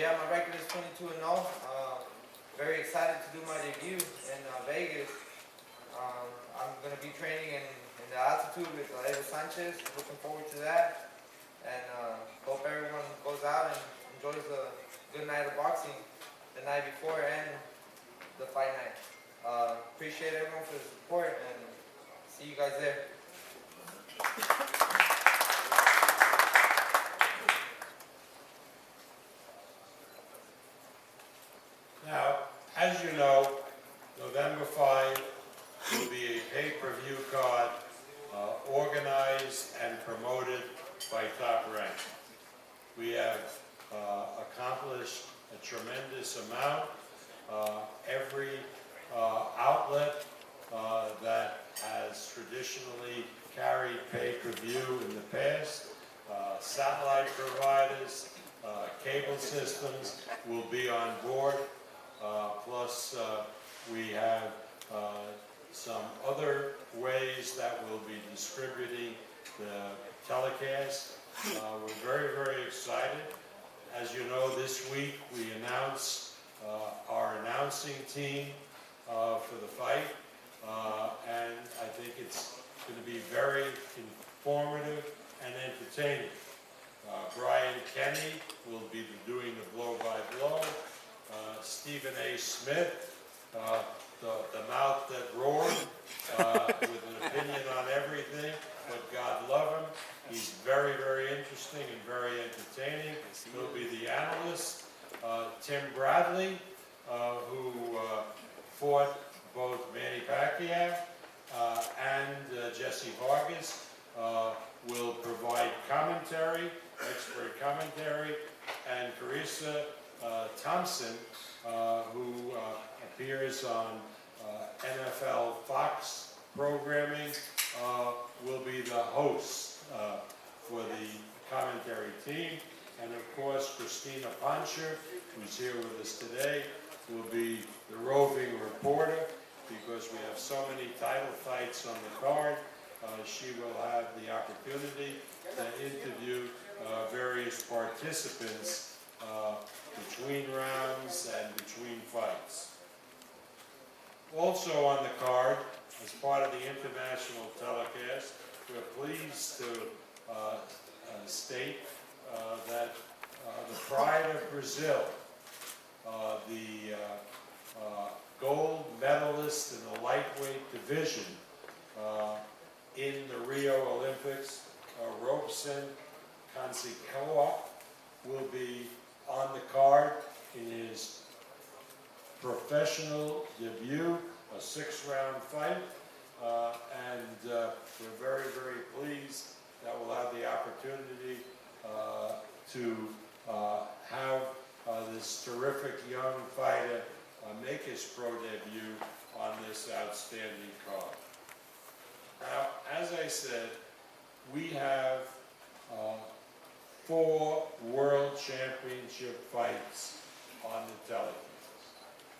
yeah, my record is 22-0. Very excited to do my debut in Vegas. I'm going to be training in the altitude with Evo Sanchez. Looking forward to that. And hope everyone goes out and enjoys a good night of boxing the night before and the fight night. Appreciate everyone for the support and see you guys there. Now, as you know, November 5 will be a pay-per-view card organized and promoted by Top Rank. We have accomplished a tremendous amount. Every outlet that has traditionally carried pay-per-view in the past, satellite providers, cable systems will be on board. Plus, we have some other ways that we'll be distributing the telecast. We're very, very excited. As you know, this week we announced our announcing team for the fight, and I think it's going to be very informative and entertaining. Brian Kenny will be doing the blow-by-blow. Stephen A. Smith, the mouth that roared, with an opinion on everything, but God love him. He's very, very interesting and very entertaining. He'll be the analyst. Tim Bradley, who fought both Manny Pacquiao and Jesse Vargas, will provide commentary, expert commentary, and Carissa Thompson, who appears on NFL Fox programming, will be the host for the commentary team. And of course, Christina Poncher, who's here with us today, will be the roving reporter, because we have so many title fights on the card. She will have the opportunity to interview various participants between rounds and between fights. Also on the card, as part of the international telecast, we're pleased to state that the Pride of Brazil, the gold medalist in the lightweight division in the Rio Olympics, Robson Kansikawa, will be on the card in his professional debut, a 6-round fight, and we're very, very pleased that we'll have the opportunity to have this terrific young fighter make his pro debut on this outstanding card. Now, as I said, we have 4 World Championship fights on the telecast.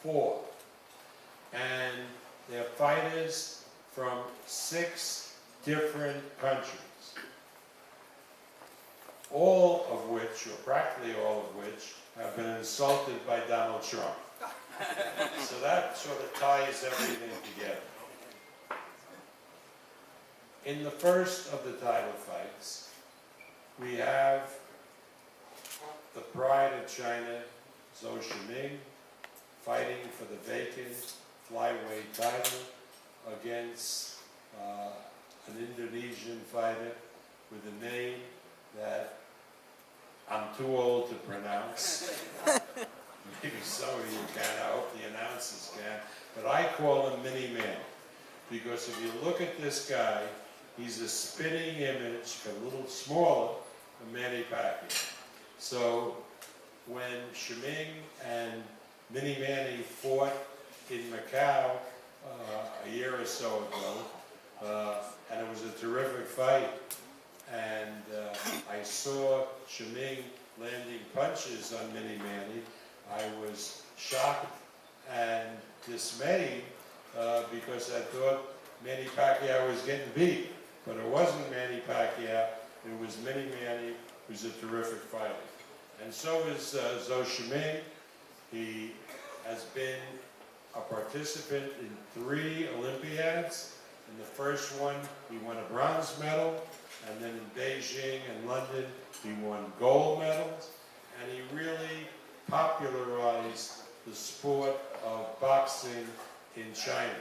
4. And they're fighters from 6 different countries. All of which, or practically all of which, have been insulted by Donald Trump. So that sort of ties everything together. In the first of the title fights, we have the Pride of China, Zou Shiming, fighting for the vacant flyweight title against an Indonesian fighter with a name that I'm too old to pronounce. Maybe some of you can, I hope the announcers can, but I call him Mini Man, because if you look at this guy, he's a spitting image, a little smaller than Manny Pacquiao. So when Shiming and Mini Manny fought in Macau a year or so ago, and it was a terrific fight, and I saw Shiming landing punches on Mini Manny, I was shocked and dismayed because I thought Manny Pacquiao was getting beat. But it wasn't Manny Pacquiao, it was Mini Manny, who's a terrific fighter. And so is Zou Shiming. He has been a participant in 3 Olympiads. In the first one, he won a bronze medal, and then in Beijing and London, he won gold medals, and he really popularized the sport of boxing in China.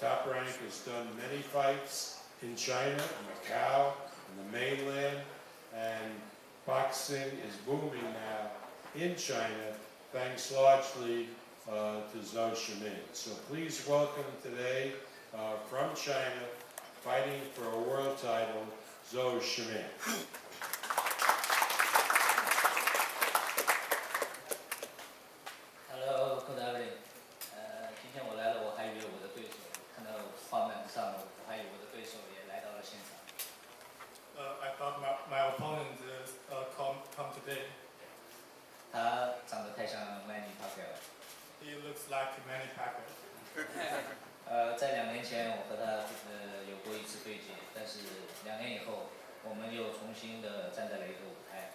Top Rank has done many fights in China, in Macau, in the mainland, and boxing is booming now in China, thanks largely to Zou Shiming. So please welcome today from China, fighting for a world title, Zou Shiming. Hello, good evening. 今天我来了，我还以为我的对手，看到画面上，我还以为我的对手也来到了现场。I thought my opponent come today. 他长得太像 Manny Pacquiao 了。He looks like Manny Pacquiao. 在2年前我和他有过一次对决，但是2年以后，我们又重新的站在了一个舞台。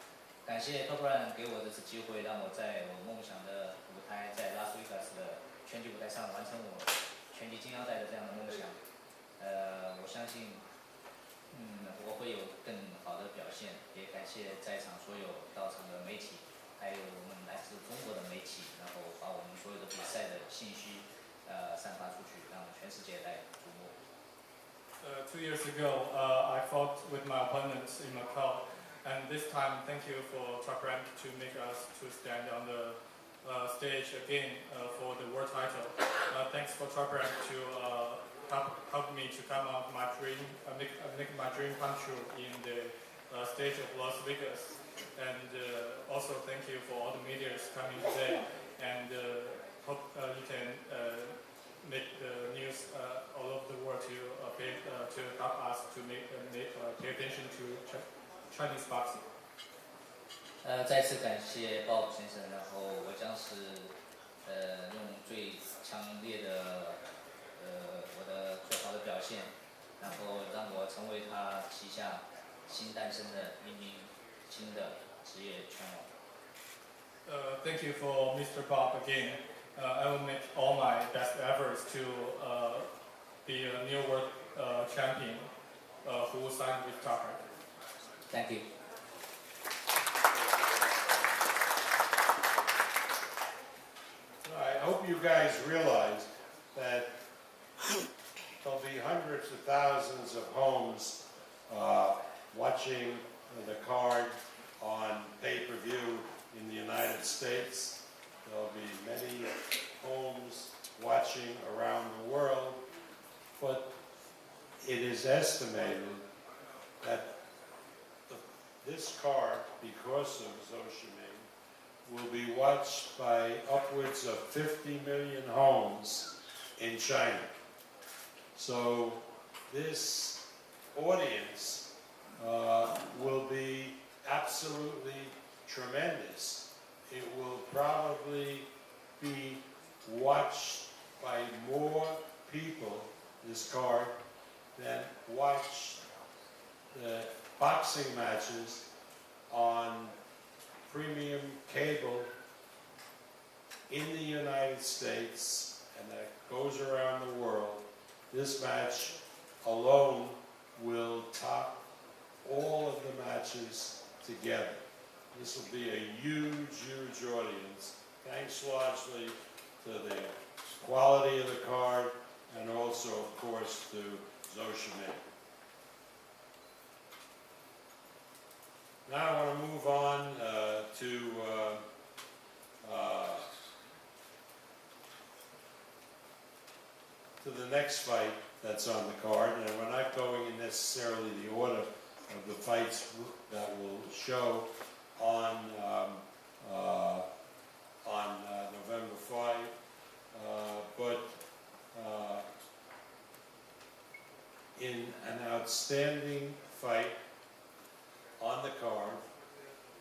感谢 Top Rank 给我这次机会，让我在我梦想的舞台，在拉斯维加斯的拳击舞台上完成我拳击金腰带的这样的梦想。我相信，我会有更好的表现。也感谢在场所有到场的媒体，还有我们来自中国的媒体，然后把我们所有的比赛的信息散发出去，让全世界来瞩目。2 years ago, I fought with my opponents in Macau, and this time, thank you for Top Rank to make us to stand on the stage again for the world title. Thanks for Top Rank to help me to come out my dream, make my dream come true in the stage of Las Vegas. And also thank you for all the media coming today, and hope you can make the news all over the world to help us to pay attention to Chinese boxing. 再次感谢鲍先生，然后我将是用最强烈的我的最好的表现，然后让我成为他旗下新诞生的一名新的职业拳王。Thank you for Mr. Bob again. I will make all my best efforts to be a new world champion who signed with Top Rank. Thank you. I hope you guys realize that there'll be hundreds of thousands of homes watching the card on pay-per-view in the United States. There'll be many homes watching around the world, but it is estimated that this card, because of Zou Shiming, will be watched by upwards of 50 million homes in China. So this audience will be absolutely tremendous. It will probably be watched by more people, this card, than watch the boxing matches on premium cable in the United States, and that goes around the world. This match alone will top all of the matches together. This will be a huge, huge audience, thanks largely to the quality of the card and also, of course, to Zou Shiming. Now I want to move on to the next fight that's on the card, and we're not going in necessarily the order of the fights that will show on November 5, but in an outstanding fight on the card,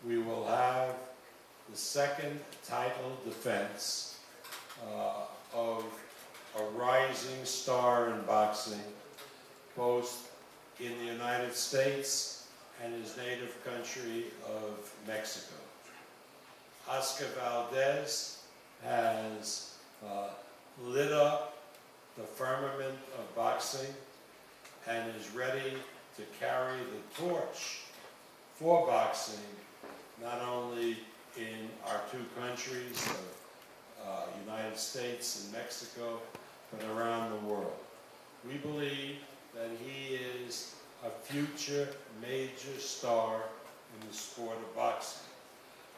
we will have the second title defense of a rising star in boxing, both in the United States and his native country of Mexico. Oscar Valdez has lit up the firmament of boxing and is ready to carry the torch for boxing, not only in our two countries of United States and Mexico, but around the world. We believe that he is a future major star in the sport of boxing.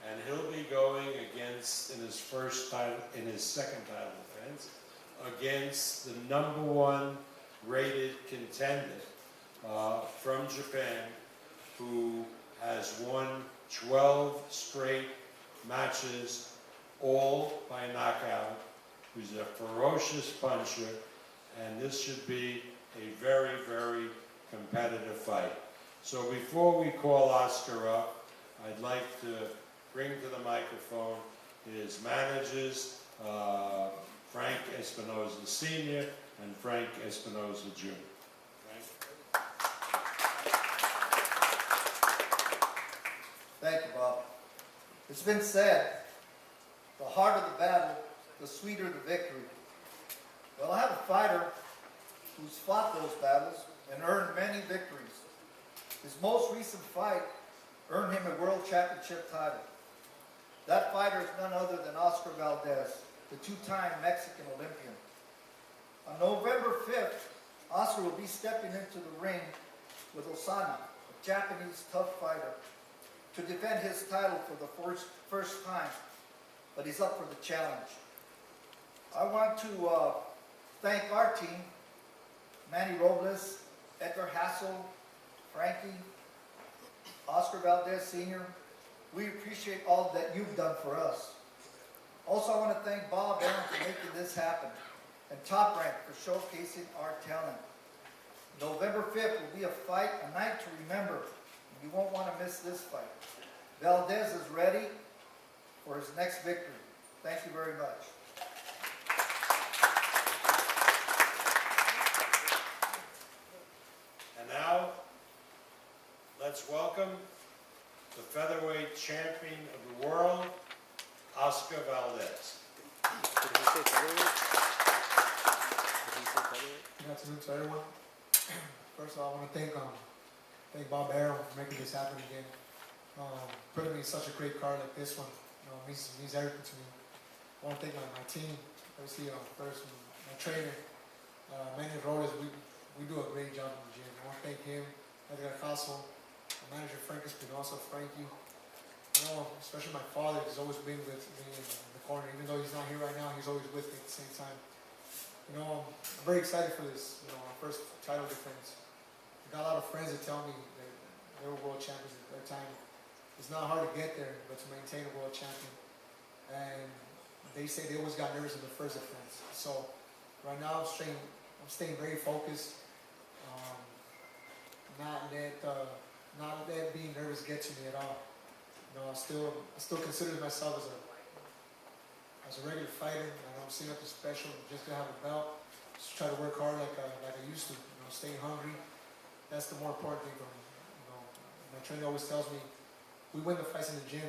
And he'll be going against, in his second title defense, against the #1 rated contender from Japan, who has won 12 straight matches, all by knockout, who's a ferocious puncher, and this should be a very, very competitive fight. So before we call Oscar up, I'd like to bring to the microphone his managers, Frank Espinoza Sr. and Frank Espinoza Jr. Frank? Thank you, Bob. It's been said, the harder the battle, the sweeter the victory. Well, I have a fighter who's fought those battles and earned many victories. His most recent fight earned him a world championship title. That fighter is none other than Oscar Valdez, the two-time Mexican Olympian. On November 5th, Oscar will be stepping into the ring with Osana, a Japanese tough fighter, to defend his title for the first time, but he's up for the challenge. I want to thank our team, Manny Robles, Edgar Hassel, Frankie, Oscar Valdez Sr. We appreciate all that you've done for us. Also, I want to thank Bob Aaron for making this happen, and Top Rank for showcasing our talent. November 5th will be a night to remember, and you won't want to miss this fight. Valdez is ready for his next victory. Thank you very much. And now, let's welcome the featherweight champion of the world, Oscar Valdez. Good afternoon to everyone. First of all, I want to thank Bob Aaron for making this happen again. Putting me in such a great card like this one, means everything to me. I want to thank my team, obviously first my trainer, Manny Robles. We do a great job in the gym. I want to thank him, Edgar Hassel, my manager Frank Espinoza, Frankie. Especially my father has always been with me in the corner. Even though he's not here right now, he's always with me at the same time. I'm very excited for this, our first title defense. I got a lot of friends that tell me that they were world champions at their time. It's not hard to get there, but to maintain a world champion. And they say they always got nervous in the first defense. So right now I'm staying very focused. Not let being nervous get to me at all. I still consider myself as a regular fighter. I don't see nothing special just to have a belt. Just try to work hard like I used to. Staying hungry. That's the more important thing for me. My trainer always tells me we win the fights in the gym,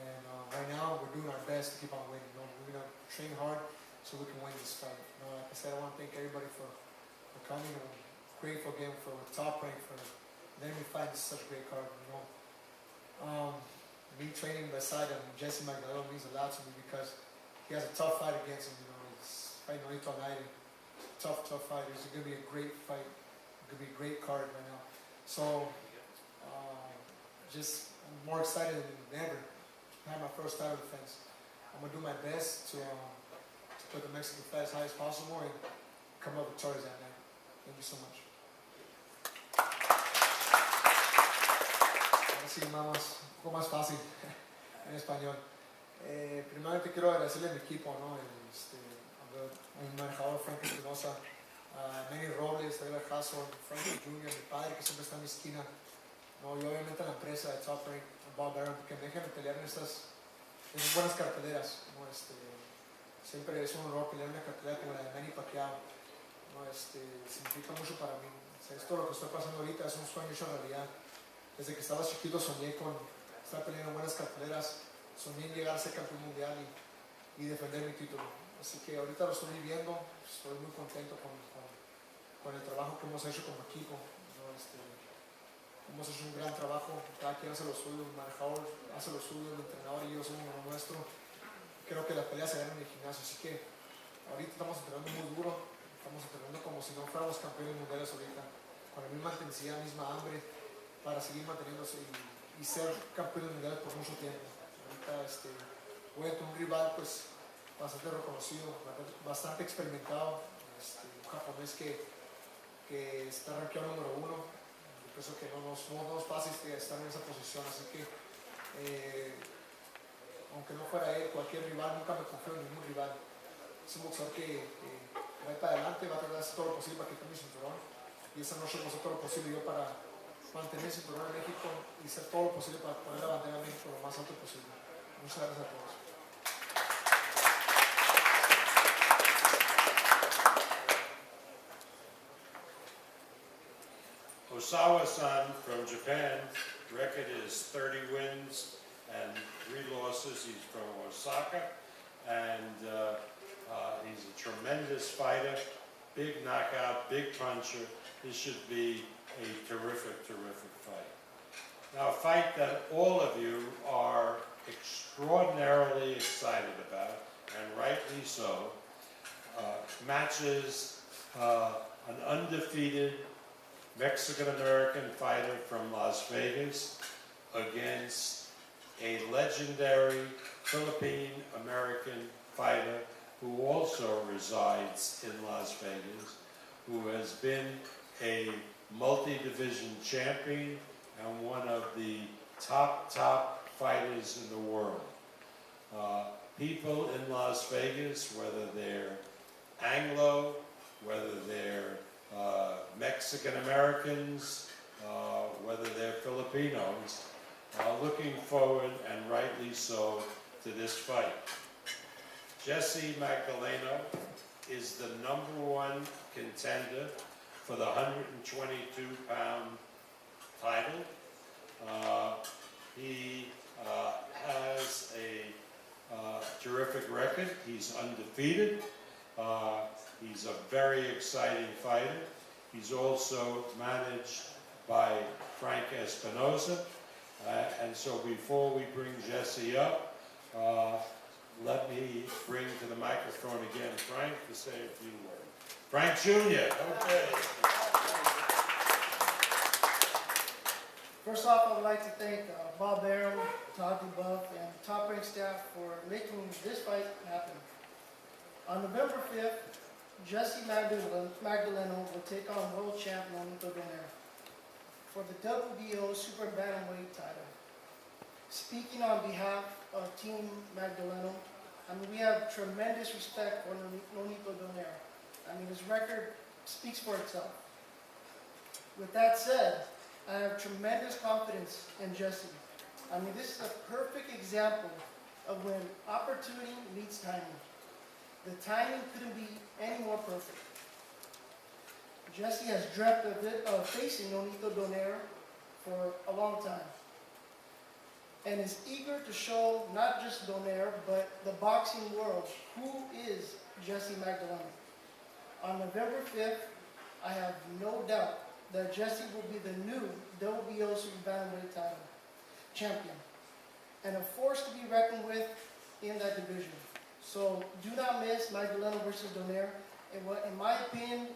and right now we're doing our best to keep on winning. We're gonna train hard so we can win this fight. Like I said, I want to thank everybody for coming. I'm grateful again for Top Rank for letting me fight this such a great card. Me training beside him, Jesse Magdaleno, means a lot to me because he has a tough fight against him. He's fighting Nolito Nairi. Tough fight. It's going to be a great fight. It's going to be a great card right now. So, I'm more excited than ever to have my first title defense. I'm going to do my best to put the Mexican fight as high as possible and come up victorious that night. Thank you so much. Sí, un poco más fácil en español. Primeramente quiero agradecerle a mi equipo, a mi manejador Frank Espinoza, a Manny Robles, a Edgar Hassel, Frank Jr., mi padre que siempre está en mi esquina, y obviamente a la empresa de Top Rank, Bob Aaron, que me dejan pelear en estas buenas carteleras. Siempre es un honor pelear en una cartelera como la de Manny Pacquiao. Significa mucho para mí. Esto lo que estoy pasando ahorita es un sueño hecho realidad. Desde que estaba chiquito soñé con estar peleando en buenas carteleras soñé en llegar a ser campeón mundial y defender mi título. Así que ahorita lo estoy viviendo, estoy muy contento con el trabajo que hemos hecho como equipo, ¿no? Hemos hecho un gran trabajo, cada quien hace lo suyo, el manejador hace lo suyo, el entrenador y yo hacemos lo nuestro. Creo que las peleas se ganan en el gimnasio, así que ahorita estamos entrenando muy duro, estamos entrenando como si no fuéramos campeones mundiales ahorita, con la misma intensidad, misma hambre, para seguir manteniéndose y ser campeones mundiales por mucho tiempo. Ahorita voy a tener un rival pues bastante reconocido, bastante experimentado, un japonés que está rankeado número 1. Yo pienso que no es fácil estar en esa posición, así que aunque no fuera él, cualquier rival, nunca me confío en ningún rival. Es un boxeador que va a ir para adelante, va a tratar de hacer todo lo posible para quitar mi cinturón, y esa noche voy a hacer todo lo posible yo para mantener el cinturón en México y hacer todo lo posible para poner la bandera de México lo más alto posible. Muchas gracias a todos. Osawa-san from Japan, record is 30 wins and 3 losses. He's from Osaka, and he's a tremendous fighter, big knockout, big puncher. This should be a terrific, terrific fight. Now, a fight that all of you are extraordinarily excited about, and rightly so, matches an undefeated Mexican-American fighter from Las Vegas against a legendary Philippine-American fighter who also resides in Las Vegas, who has been a multi-division champion and one of the top fighters in the world. People in Las Vegas, whether they're Anglo, whether they're Mexican Americans, whether they're Filipinos, are looking forward, and rightly so, to this fight. Jesse Magdaleno is the #1 contender for the 122-pound title. He has a terrific record. He's undefeated. He's a very exciting fighter. He's also managed by Frank Espinosa. And so before we bring Jesse up, let me bring to the microphone again Frank to say a few words. Frank Jr., okay. First off, I would like to thank Bob Arum, Todd DuBoeuf, and Top Rank staff for making this fight happen. On November 5th, Jesse Magdaleno will take on world champion Donaire for the WBO Super Bantamweight title. Speaking on behalf of Team Magdaleno, we have tremendous respect for Nonito Donaire. His record speaks for itself. With that said, I have tremendous confidence in Jesse. This is a perfect example of when opportunity meets timing. The timing couldn't be any more perfect. Jesse has dreamt of facing Nonito Donaire for a long time, and is eager to show not just Donaire, but the boxing world who is Jesse Magdaleno. On November 5th, I have no doubt that Jesse will be the new WBO Super Bantamweight title champion, and a force to be reckoned with in that division. So do not miss Magdaleno versus Donaire, and what, in my opinion,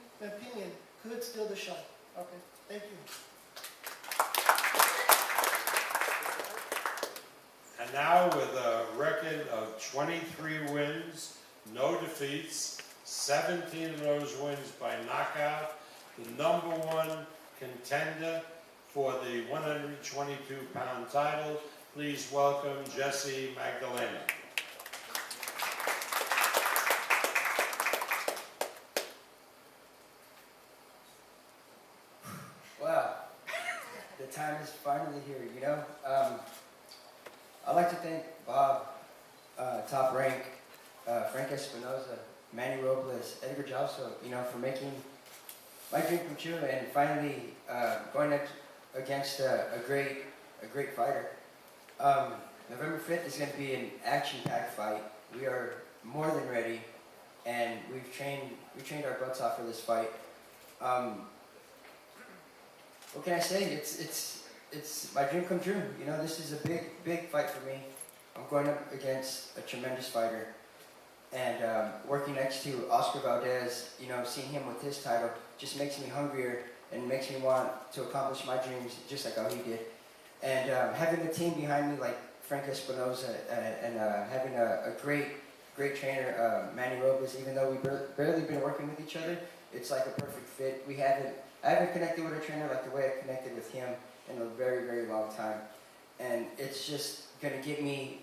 could steal the show. Okay, thank you. And now with a record of 23 wins, no defeats, 17 of those wins by knockout, the #1 contender for the 122-pound title, please welcome Jesse Magdaleno. Wow, the time is finally here, you know? I'd like to thank Bob, Top Rank, Frank Espinosa, Manny Robles, Edgar Jalso, for making my dream come true and finally going against a great fighter. November 5th is going to be an action-packed fight. We are more than ready, and we trained our butts off for this fight. What can I say? It's my dream come true. You know, this is a big fight for me. I'm going up against a tremendous fighter, and working next to Oscar Valdez, you know, seeing him with his title just makes me hungrier and makes me want to accomplish my dreams just like how he did. And having a team behind me like Frank Espinoza and having a great trainer, Manny Robles, even though we've barely been working with each other, it's like a perfect fit. I haven't connected with a trainer like the way I connected with him in a very long time. And it's just going to get me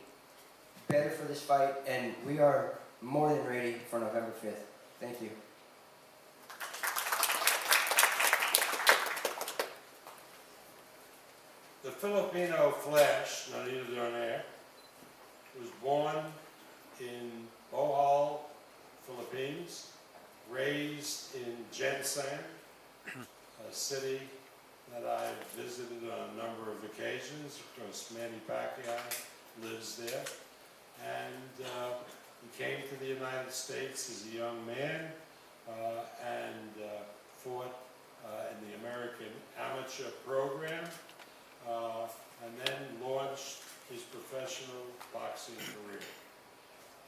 better for this fight, and we are more than ready for November 5th. Thank you. The Filipino Flash, Donaire-Walters, was born in Bohol, Philippines, raised in Gensan, a city that I've visited on a number of occasions. Of course, Manny Pacquiao lives there. And he came to the United States as a young man and fought in the American Amateur Program and then launched his professional boxing career.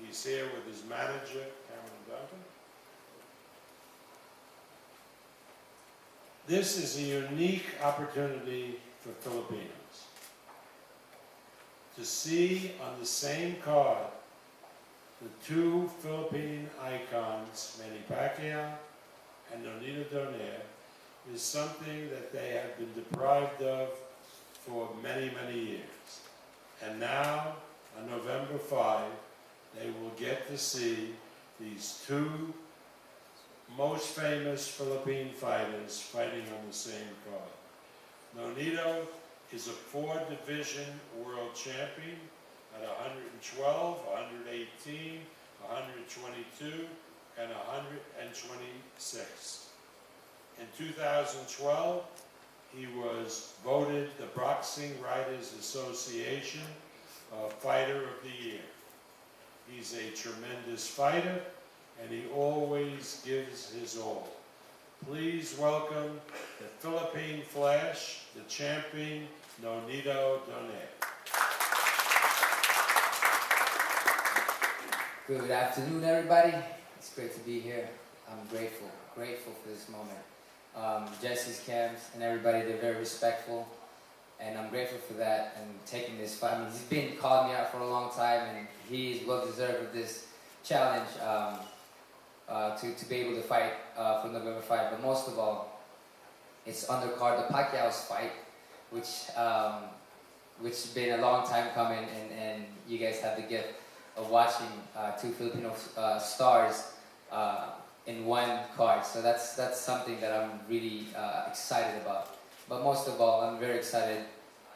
He's here with his manager, Cameron Duncan. This is a unique opportunity for Filipinos to see on the same card the two Philippine icons, Manny Pacquiao and Donaire, is something that they have been deprived of for many years. And now, on November 5, they will get to see these two most famous Philippine fighters fighting on the same card. Nonito is a 4-division world champion at 112, 118, 122, and 126. In 2012, he was voted the Boxing Writers Association Fighter of the Year. He's a tremendous fighter, and he always gives his all. Please welcome the Philippine Flash, the champion, Donaire. Good afternoon, everybody. It's great to be here. I'm grateful for this moment. Jesse's camps and everybody, they're very respectful, and I'm grateful for that and taking this fight. I mean, he's been calling me out for a long time, and he's well deserved of this challenge to be able to fight for November 5. But most of all, it's undercard the Pacquiao's fight, which has been a long time coming, and you guys have the gift of watching two Filipino stars in one card. So that's something that I'm really excited about. But most of all, I'm very excited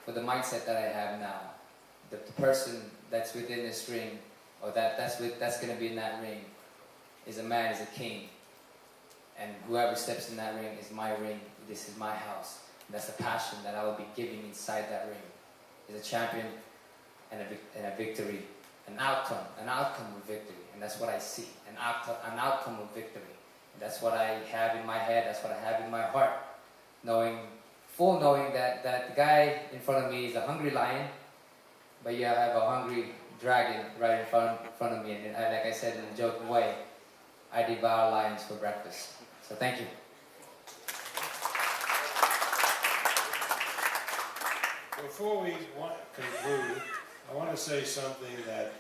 for the mindset that I have now. The person that's within this ring, or that's going to be in that ring, is a man, is a king. And whoever steps in that ring is my ring. This is my house. And that's the passion that I will be giving inside that ring. Is a champion and a victory. An outcome of victory, and that's what I see, an outcome of victory. And that's what I have in my head, that's what I have in my heart, knowing that the guy in front of me is a hungry lion, but you have a hungry dragon right in front of me, and like I said in a joking way, I devour lions for breakfast. So thank you. Before we conclude, I want to say something that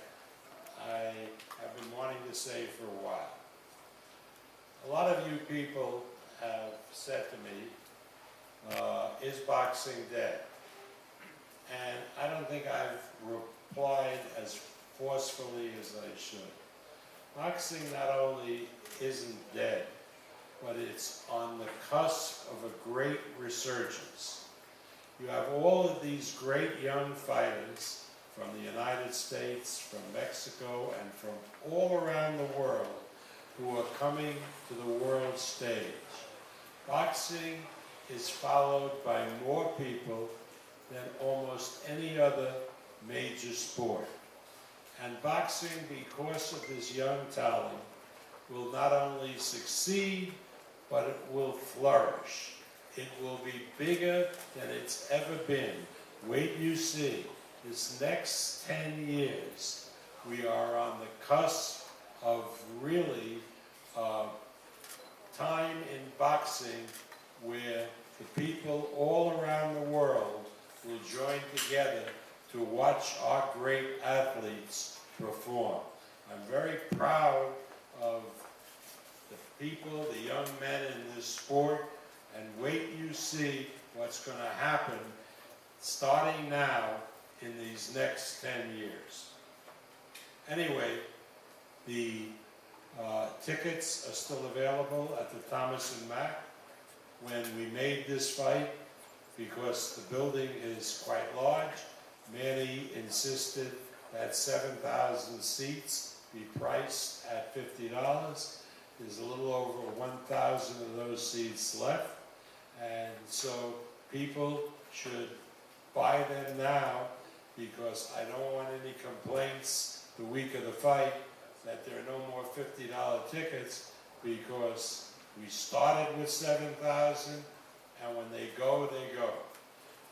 I have been wanting to say for a while. A lot of you people have said to me, is boxing dead? And I don't think I've replied as forcefully as I should. Boxing not only isn't dead, but it's on the cusp of a great resurgence. You have all of these great young fighters from the United States, from Mexico, and from all around the world who are coming to the world stage. Boxing is followed by more people than almost any other major sport. And boxing, because of this young talent, will not only succeed, but it will flourish. It will be bigger than it's ever been. Wait you see. This next 10 years, we are on the cusp of really time in boxing where the people all around the world will join together to watch our great athletes perform. I'm very proud of the people, the young men in this sport, and wait you see what's going to happen starting now in these next 10 years. Anyway, the tickets are still available at the Thomas and Mack. When we made this fight, because the building is quite large, Manny insisted that 7,000 seats be priced at $50. There's a little over 1,000 of those seats left, and so people should buy them now, because I don't want any complaints the week of the fight that there are no more $50 tickets, because we started with 7,000, and when they go, they go.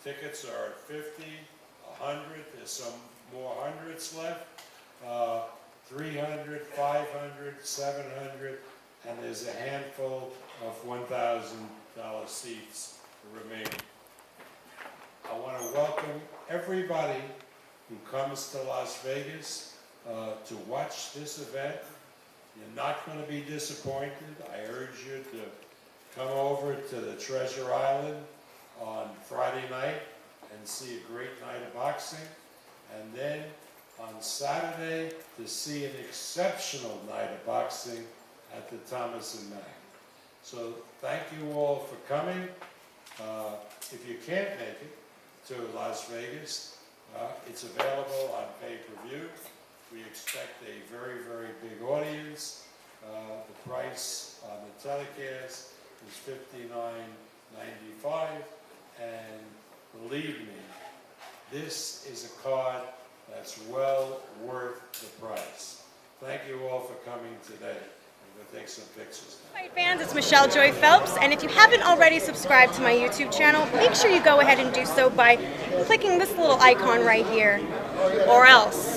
Tickets are at 50, 100, there's some more hundreds left, 300, 500, 700, and there's a handful of $1,000 seats remaining. I want to welcome everybody who comes to Las Vegas to watch this event. You're not going to be disappointed. I urge you to come over to the Treasure Island on Friday night and see a great night of boxing, and then on Saturday to see an exceptional night of boxing at the Thomas and Mack. So thank you all for coming. If you can't make it to Las Vegas, it's available on pay-per-view. We expect a very, very big audience. The price on the telecast is $59.95, and believe me, this is a card that's well worth the price. Thank you all for coming today. I'm going to take some pictures now. Fight fans, it's Michelle Joy Phelps, and if you haven't already subscribed to my YouTube channel, make sure you go ahead and do so by clicking this little icon right here, or else